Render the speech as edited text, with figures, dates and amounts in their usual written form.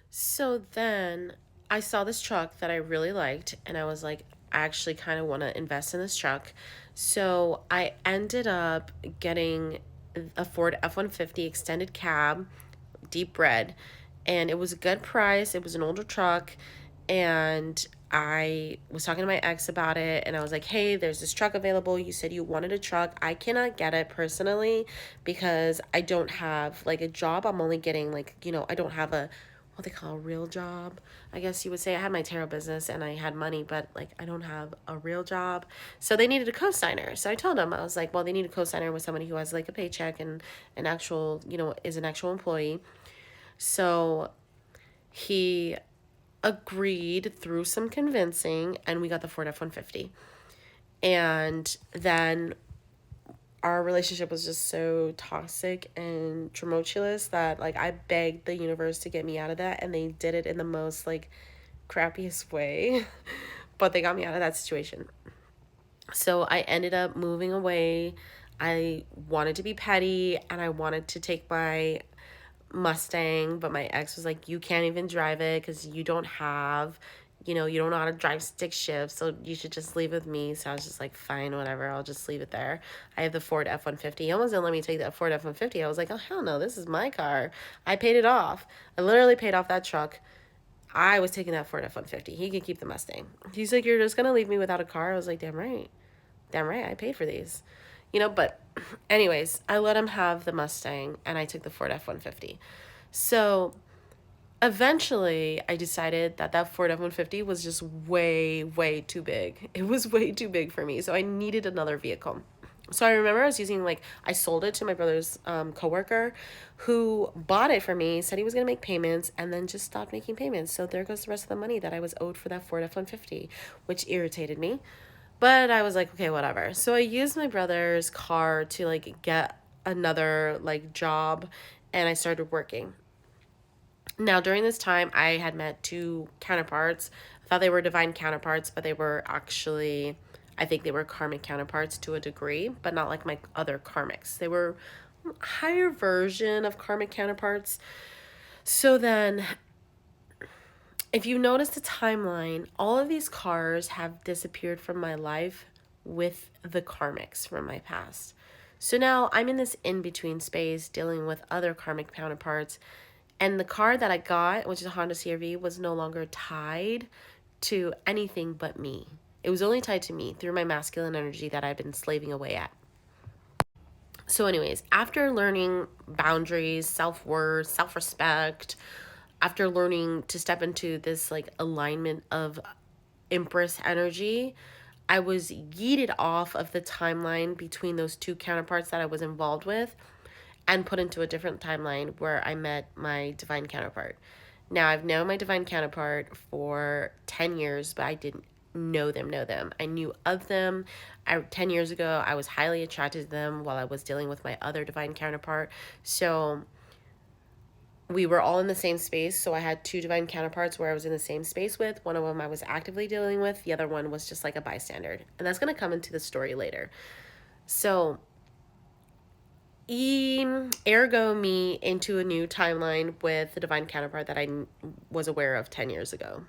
So then I saw this truck that I really liked, and I was like, I actually kind of want to invest in this truck. So I ended up getting a Ford F 150 extended cab, deep red, and it was a good price. It was an older truck, and I was talking to my ex about it, and I was like, hey, there's this truck available. You said you wanted a truck. I cannot get it personally because I don't have like a job. I'm only getting like, I don't have a what they call a real job. I guess you would say I had my tarot business and I had money, but like I don't have a real job. So they needed a co-signer. So I told them, I was like, well, they need a co-signer with somebody who has like a paycheck and an actual, is an actual employee. So he agreed through some convincing, and we got the Ford F 150. And then our relationship was just so toxic and tumultuous that like I begged the universe to get me out of that, and they did it in the most like crappiest way. But they got me out of that situation. So I ended up moving away. I wanted to be petty and I wanted to take my Mustang, but my ex was like, you can't even drive it because you don't know how to drive stick shift, so you should just leave with me. So I was just like, fine, whatever, I'll just leave it there. I have the Ford F 150. He almost didn't let me take that Ford F 150. I was like, oh, hell no, this is my car. I paid it off. I literally paid off that truck. I was taking that Ford F 150. He could keep the Mustang. He's like, you're just going to leave me without a car? I was like, damn right. Damn right, I paid for these. But anyways, I let him have the Mustang and I took the Ford F 150. So eventually I decided that that Ford F 150 was just way, way too big. It was way too big for me. So I needed another vehicle. So I remember I was using I sold it to my brother's coworker who bought it for me, said he was going to make payments, and then just stopped making payments. So there goes the rest of the money that I was owed for that Ford F 150, which irritated me. But I was like, okay, whatever. So I used my brother's car to like get another like job, and I started working. Now, during this time, I had met two counterparts. I thought they were divine counterparts, but they were actually, I think they were karmic counterparts to a degree, but not like my other karmics. They were a higher version of karmic counterparts. So then, if you notice the timeline, all of these cars have disappeared from my life with the karmics from my past. So now I'm in this in between space dealing with other karmic counterparts. And the car that I got, which is a Honda CRV, was no longer tied to anything but me. It was only tied to me through my masculine energy that I've been slaving away at. So, anyways, after learning boundaries, self worth, self respect, after learning to step into this like alignment of Empress energy, I was yeeted off of the timeline between those two counterparts that I was involved with and put into a different timeline where I met my divine counterpart. Now, I've known my divine counterpart for 10 years, but I didn't know them. I knew of them. 10 years ago, I was highly attracted to them while I was dealing with my other divine counterpart. So we were all in the same space. So I had two divine counterparts where I was in the same space with. One of them I was actively dealing with. The other one was just like a bystander. And that's going to come into the story later. So ergo me into a new timeline with the divine counterpart that I was aware of 10 years ago.